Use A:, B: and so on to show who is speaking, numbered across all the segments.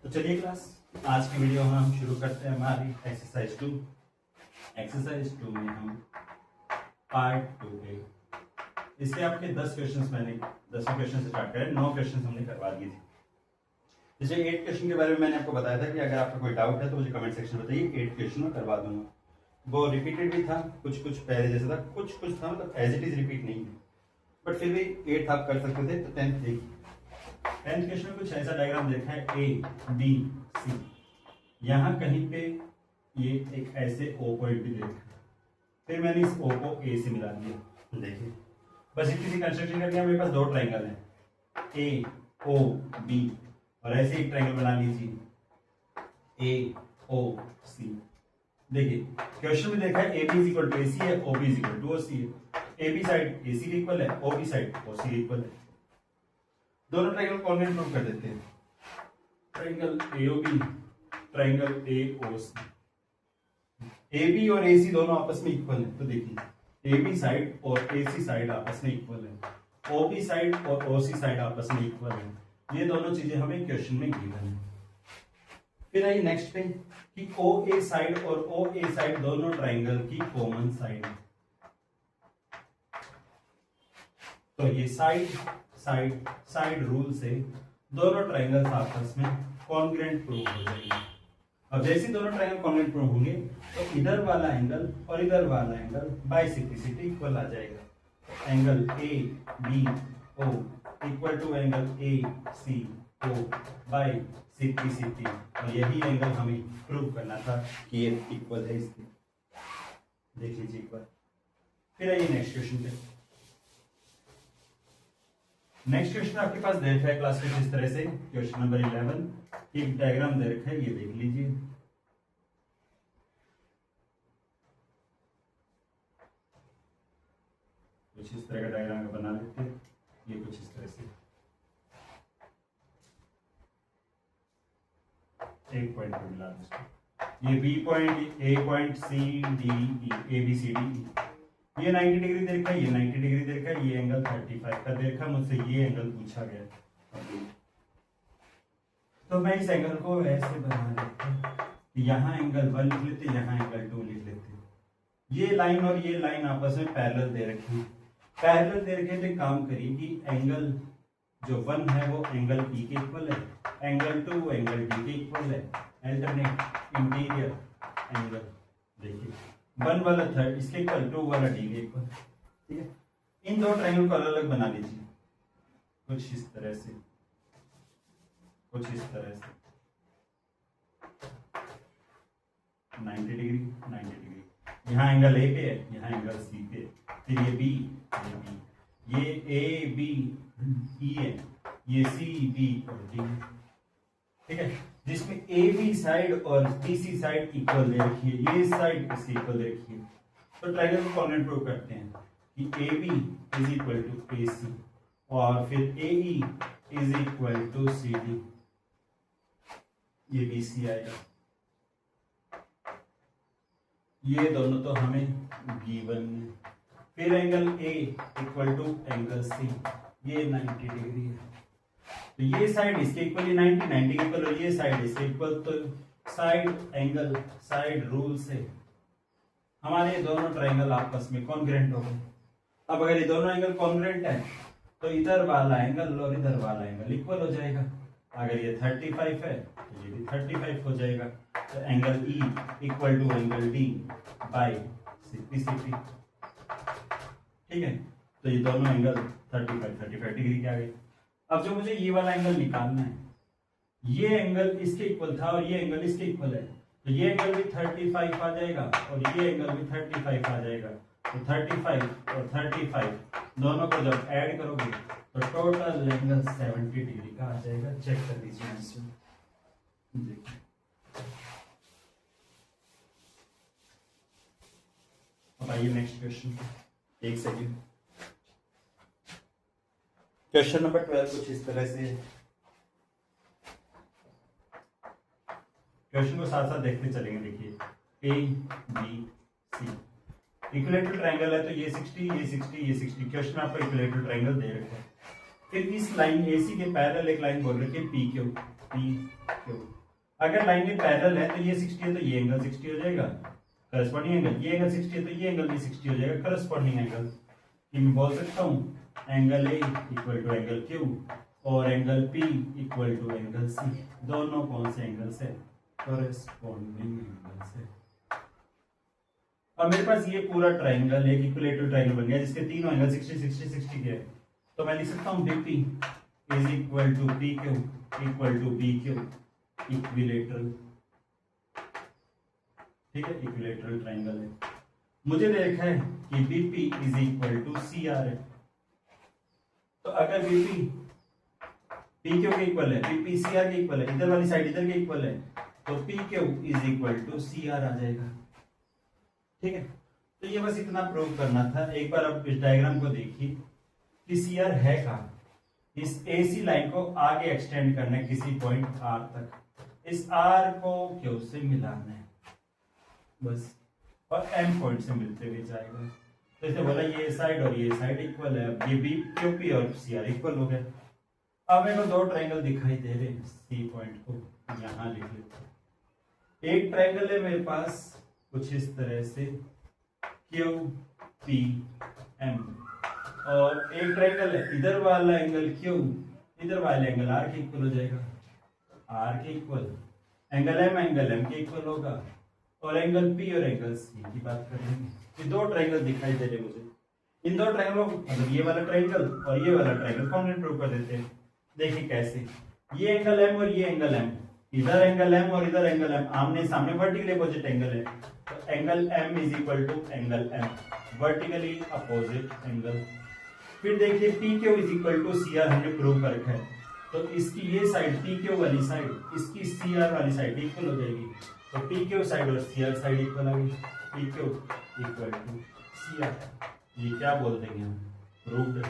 A: तो चलिए क्लास, आज की वीडियो हम शुरू करते हैं हमारी एक्सरसाइज 2। एक्सरसाइज 2 में हम पार्ट 2 पे इसके आपके 10 क्वेश्चंस मैंने 10वें क्वेश्चन से स्टार्ट करें। 9 क्वेश्चंस हमने करवा दिए थे। जैसे 8 क्वेश्चन के बारे में मैंने आपको बताया था कि अगर आपका कोई डाउट है तो मुझे कमेंट सेक्शन में बताइए, 8 क्वेश्चन में करवा दूंगा। वो रिपीटेड भी था, कुछ कुछ पहले जैसा था, कुछ कुछ था, मतलब एज इट इज रिपीट नहीं है, बट फिर भी 8 आप कर सकते थे। तो 10th देखिए, 10th क्वेश्चन में कुछ ऐसा डायग्राम देखा है, ए बी सी, यहाँ कहीं पे ये एक ऐसे ओ पॉइंट भी देखा, फिर मैंने इस ओ को ए से मिला दिया। देखिए बस इतनी सी कंस्ट्रक्शन करके मेरे पास दो ट्राइंगल हैं, ए ओ बी, और ऐसे एक ट्राइंगल बना लीजिए ए ओ सी। देखिए क्वेश्चन में देखा है A B is equal to A C है, O B is equal to O C है। ए बी साइड ए सी के इक्वल है, ओ बी साइड ओ सी के इक्वल है। दोनों ट्राइंगल कॉन्वेंट प्रूव कर देते हैं। Triangle AOB, triangle AOC, AB और एसी दोनों आपस में इक्वल है। तो देखिए एबी साइड और एसी साइड आपस में इक्वल है, ओबी साइड और ओसी साइड आपस में इक्वल है। ये दोनों चीजें हमें क्वेश्चन में गिवन है। फिर आइए नेक्स्ट पे कि ओ ए साइड और ओ ए साइड दोनों ट्राइंगल की कॉमन साइड है। तो ये साइड साइड साइड रूल से दोनों ट्राइंगल्स आपस में कॉन्ग्रुएंट प्रूव हो जाएंगे। अब जैसे दोनों ट्राइंगल कॉन्ग्रुएंट प्रूव होंगे तो इधर वाला एंगल और इधर वाला एंगल बाइसेक्टिसिटी इक्वल आ जाएगा। तो angle A B O equal to angle A C O by सेक्टिसिटी, और यही एंगल हमें प्रूव करना था कि ये इक्वल है इसके। देख लीजिए एक बार। फिर आइए नेक्स्ट क्वेश्चन पे। नेक्स्ट क्वेश्चन आपके पास दे रखा है क्लास में इस तरह से, क्वेश्चन नंबर 11। एक डायग्राम दे रखा है, ये देख लीजिए। कुछ इस तरह का डायग्राम बना लेते हैं, ये कुछ इस तरह से। एक पॉइंट पे मिला दो, ये B point, A point, C D E, A B C D. ये 90 डिग्री दे रखा है, ये 90 डिग्री दे रखा है, ये एंगल 35 का दे रखा है। मुझसे ये एंगल पूछा गया, तो मैं इस एंगल को ऐसे बना देता हूं, यहाँ एंगल 1 लिख लेते, यहाँ एंगल 2 लिख लेते। ये लाइन और ये लाइन आपस में पैरेलल दे रखी है। पैरेलल दे रखे तो काम करिए कि एंगल जो 1 है वो एंगल ई के इक्वल है, एंगल 2 एंगल डी के इक्वल है। अल्टरनेट इंटीरियर एंगल, देखिए 1 वाला थर्ड इसके इक्वल, 2 वाला डी के इक्वल। ठीक है, इन दो ट्रायंगल को अलग अलग बना लीजिए, कुछ इस तरह से, कुछ इस तरह से। 90 डिग्री 90 डिग्री, यहाँ एंगल ए पे है, यहाँ एंगल सी पे। फिर ये बी, ये ए बी ई है, ये सी बी और डी। ठीक है, जिसमें ए बी साइड और बी सी साइड इक्वल दे रखी है, ये साइड इससे इक्वल दे रखी है। तो ट्रायंगल को कॉन्वेंट प्रूव करते हैं कि A B is equal to A C और फिर A E is equal to C D. ये बी सी आएगा, ये दोनों तो हमें गिवन है। फिर angle A equal to angle C, ये 90 डिग्री है। तो ये साइड इसके इक्वल, ये 90 90 के इक्वल, और ये साइड इसके इक्वल। तो साइड एंगल साइड रूल से हमारे दोनों ट्रायंगल आपस में कॉन्ग्रुएंट हो गए। अब अगर ये दोनों एंगल कॉन्ग्रुएंट है तो इधर वाला एंगल और इधर वाला एंगल इक्वल हो जाएगा। अगर ये 35 है तो ये भी 35 हो जाएगा। तो angle E equal to angle D by सेक्टिसिटी। ठीक है, तो ये दोनों एंगल 35 डिग्री के आ गए। अब जो मुझे ये वाला एंगल निकालना है, ये एंगल इसके इक्वल था और ये एंगल इसके इक्वल है, तो ये एंगल भी 35 आ जाएगा और ये एंगल भी 35 आ जाएगा। तो 35 और 35 दोनों को जब ऐड करोगे तो टोटल एंगल 70 डिग्री का आ जाएगा। चेक कर लीजिए आंसर। देखिए अब आइए नेक्स्ट क्वेश्चन। एक सेकेंड, क्वेश्चन नंबर 12 कुछ इस तरह से। क्वेश्चन को साथ साथ देखते चलेंगे। देखिए A B C equilateral triangle है, तो ये 60 ये 60 ये 60। क्वेश्चन में आपको इक्विलेटरल ट्रायंगल दे रखा है। फिर इस लाइन AC के पैरेलल एक लाइन बोल रखी है PQ। अगर लाइन में पैरेलल है तो ये 60 है तो ये एंगल 60 हो जाएगा करस्पॉन्डिंग एंगल, ये एंगल 60 है तो ये एंगल भी 60 हो जाएगा करस्पॉन्डिंग एंगल। कि मैं बोल सकता हूँ angle A equal to angle Q और angle P equal to angle C। दोनों कौन से एंगल से? करस्पॉन्डिंग एंगल से। अब मेरे पास ये पूरा ट्राइंगल एक इक्विलेटरल ट्राइंगल बन गया जिसके तीनों एंगल 60 60 60 के हैं। तो मैं लिख सकता हूँ BP is equal to PQ equal to BQ equilateral. ठीक है, इक्विलेटरल ट्राइंगल है। मुझे देखा है कि BP is equal to CR है। तो अगर BP PQ के इक्वल है, BP CR के इक्वल है, इधर वाली साइड इधर के इक्वल है, तो PQ is equal to CR आ जाएगा। ठीक है, तो ये बस इतना प्रूव करना था। एक बार आप इस डायग्राम को देखिए कि CR है कहाँ। इस AC लाइन को आगे एक्सटेंड करना है किसी पॉइंट R तक, इस R को Q से मिलाना है बस, और M पॉइंट से मिलते हुए जाएगा। तो इसे बोला ये साइड और ये साइड इक्वल है। अब ये भी QP और CR इक्वल हो गए। अब मेरे को दो ट्राइंगल दिखाई दे रहे हैं, C पॉइंट को यहाँ लिख लेते हैं। एक ट्राइंगल है मेरे पास कुछ इस तरह से QPM, और एक ट्राइंगल है इधर वाला एंगल Q, इधर वाला एंगल R के इक्वल हो जाएगा। R के इक्वल एंगल M के इक्वल होगा, और एंगल P और एंगल C की बात करेंगे। ये दो ट्राइंगल दिखाई दे रहे मुझे। इन दो ट्राइंगलों मतलब ये वाला ट्राइंगल और ये वाला ट्राइंगल कॉन्ग्रुएंट प्रूव कर देते हैं। देखिए कैसे, ये एंगल M और ये एंगल M, इधर एंगल M और इधर एंगल M आमने सामने वर्टिकली अपोजिट एंगल है। तो angle M is equal to angle M, vertically opposite angle. फिर देखिए PQ is equal to CR हमने प्रूव कर रखा है। तो इसकी ये साइड PQ वाली साइड इसकी CR वाली साइड इक्वल हो जाएगी। तो PQ साइड और CR साइड इक्वल आ गई। PQ इक्वल टू CR, ये क्या बोल देंगे हम, प्रूव्ड।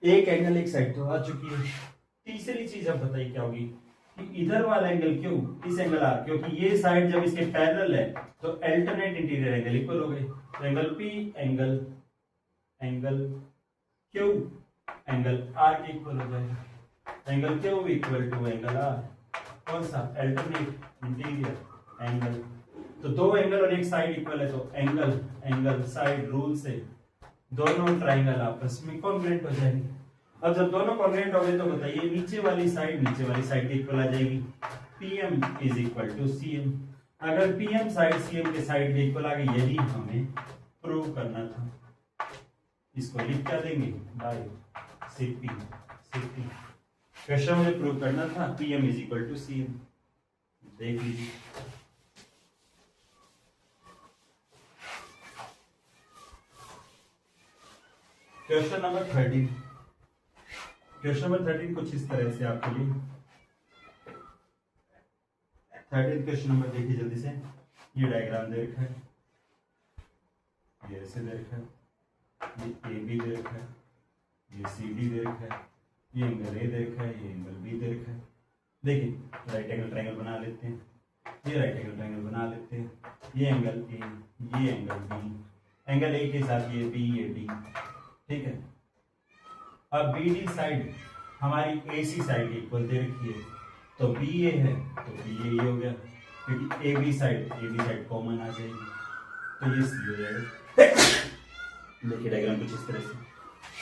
A: एक एंगल एक साइड तो आ चुकी है। तीसरी चीज अब बताइए क्या होगी कि इधर वाला एंगल Q इस एंगल R, क्योंकि ये साइड जब इसके पैरेलल है तो अल्टरनेट इंटीरियर एंगल इक्वल हो गए। तो angle P angle Q angle R के इक्वल हो जाएगा। Angle Q equal to angle R, कौन सा, अल्टरनेट इंटीरियर एंगल। तो दो एंगल और एक साइड इक्वल है, तो एंगल साइड रूल से दोनों ट्राइंगल आपस में कॉन्ग्रुएंट हो जाएंगे। अब जब दोनों कॉन्ग्रुएंट हो गए तो बताइए नीचे वाली साइड इक्वल आ जाएगी। PM is equal to CM। अगर PM साइड CM के साइड के इक्वल आ गई, यही हमें प्रूव करना था। इसको लिख क्या देंगे, बाय CP। क्वेश्चन मुझे प्रूव करना था PM is equal to CM। देख लीजिए, क्वेश्चन नंबर 13। क्वेश्चन नंबर 13 कुछ इस तरह से आपके लिए। 13 क्वेश्चन नंबर देखिए जल्दी से। ये डायग्राम दे रखा है, ये ऐसे दे रखा है, ये AB दे रखा है, ये CD दे रखा है, ये एंगल A दे रखा है, ये एंगल B दे रखा है। देखिए राइट एंगल ट्रायंगल बना लेते हैं, ये राइट एंगल ट्रायंगल बना लेते हैं। ये एंगल A, ये एंगल B, एंगल A के साथ ये B, ये D। ठीक है, अब BD साइड हमारी AC साइड के इक्वल दे रखी है, तो BA है तो BA ये हो गया, क्योंकि AB साइड कॉमन आ जाएगी, तो ये C हो जाएगा। देखिए डायग्राम कुछ इस तरह से।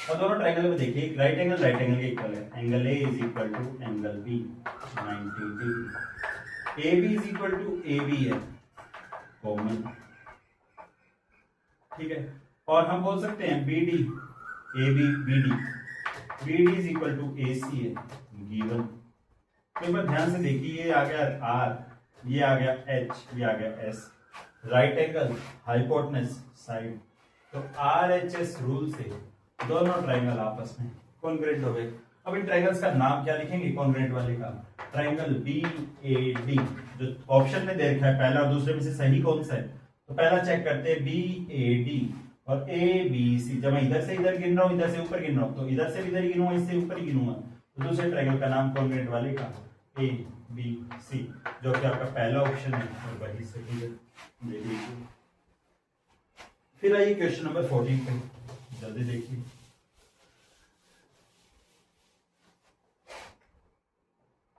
A: और दोनों ट्रायंगल में देखिए राइट एंगल के इक्वल है। Angle A is equal to angle B 90 degree. AB is equal to AB है, कॉमन। ठीक है, और हम बोल सकते हैं BD is equal to AC है, गिवन। तो एक बार ध्यान से देखिए, ये आ गया R, ये आ गया H, ये आ गया S। Right angle, hypotenuse, side. तो RHS रूल से दोनों ट्रायंगल आपस में कॉन्ग्रुएंट हो गए। अब इन ट्रायंगल्स का नाम क्या लिखेंगे कॉन्ग्रुएंट वाले का, ट्रायंगल BAD। जो ऑप्शन में दे रखा है पहला और दूसरे में से सही कौन सा है, तो पहला चेक करते हैं BAD और ABC। जब मैं इधर से इधर गिन रहा हूँ, इधर से ऊपर गिन रहा हूँ, तो इधर से भी इधर गिनूंगा, इससे ऊपर ही गिनूंगा। तो दूसरे ट्रायंगल का नाम कॉन्ग्रुएंट वाले का ABC, जो कि आपका पहला ऑप्शन है और वही सही है। देख लीजिए। फिर आइए क्वेश्चन नंबर 14 पे, जल्दी देखिए।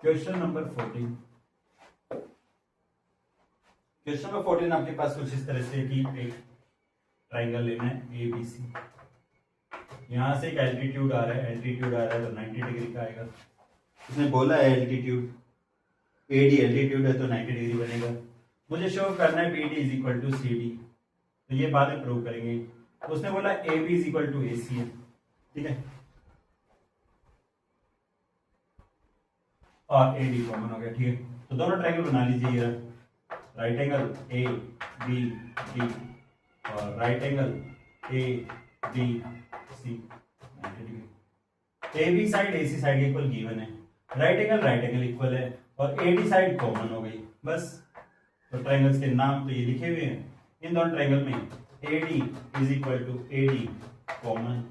A: Question number 14। क्वेश्चन नंबर 14 आपके पास कुछ इस तरह से कि एक ट्राइंगल लेना है ए बी सी। यहां से एक एल्टीट्यूड आ रहा है, एल्टीट्यूड आ रहा है तो 90 डिग्री का आएगा। इसने बोला है एल्टीट्यूड एडी एल्टीट्यूड है तो 90 डिग्री बनेगा। मुझे शो करना है B D is equal to C D, तो ये बाद में प्रूव करेंगे। तो उसने बोला A B is equal to A C है, ठीक है, और ए डी कॉमन हो गया, ठीक है। तो दोनों ट्रायंगल बना लीजिए। ये right angle A B D और right angle A B C, 90 degree. A B side A C side equal given है, राइट एंगल इक्वल है और ए डी साइड कॉमन हो गई बस। तो ट्रायंगल्स के नाम तो ये लिखे हुए हैं। इन दोनों ट्रायंगल में A D is equal to A D common,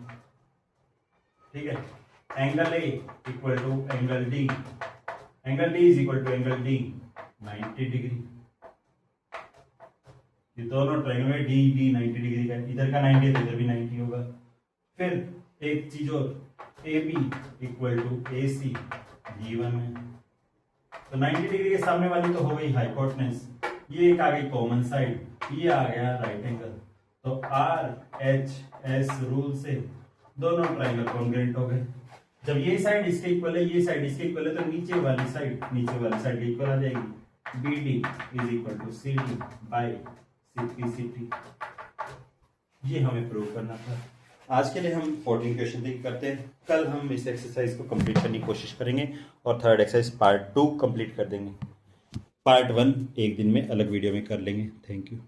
A: ठीक है। Angle A equal to angle D is equal to angle D 90 degree. ये दोनों ट्रायंगल में डी डी 90 डिग्री का, इधर का 90 है तो इधर भी 90 होगा। फिर एक चीज और, A B equal to A C given है, तो 90 डिग्री के सामने वाली तो हो गई हाइपोटेनस, ये एक आ गई कॉमन साइड, ये आ गया राइट एंगल। तो आर एच एस रूल से दोनों ट्रायंगल कॉन्ग्रुएंट हो गए। जब ये साइड इसके इक्वल है, ये साइड इसके इक्वल है, तो नीचे वाली साइड इक्वल आ जाएगी। B D is equal to C D by C T. ये हमें प्रूव करना था। आज के लिए हम 14 क्वेश्चन तक करते हैं। कल हम इस एक्सरसाइज को कंप्लीट करने की कोशिश करेंगे और थर्ड एक्सरसाइज पार्ट 2 कंप्लीट कर देंगे। पार्ट 1 एक दिन में अलग वीडियो में कर लेंगे। Thank you.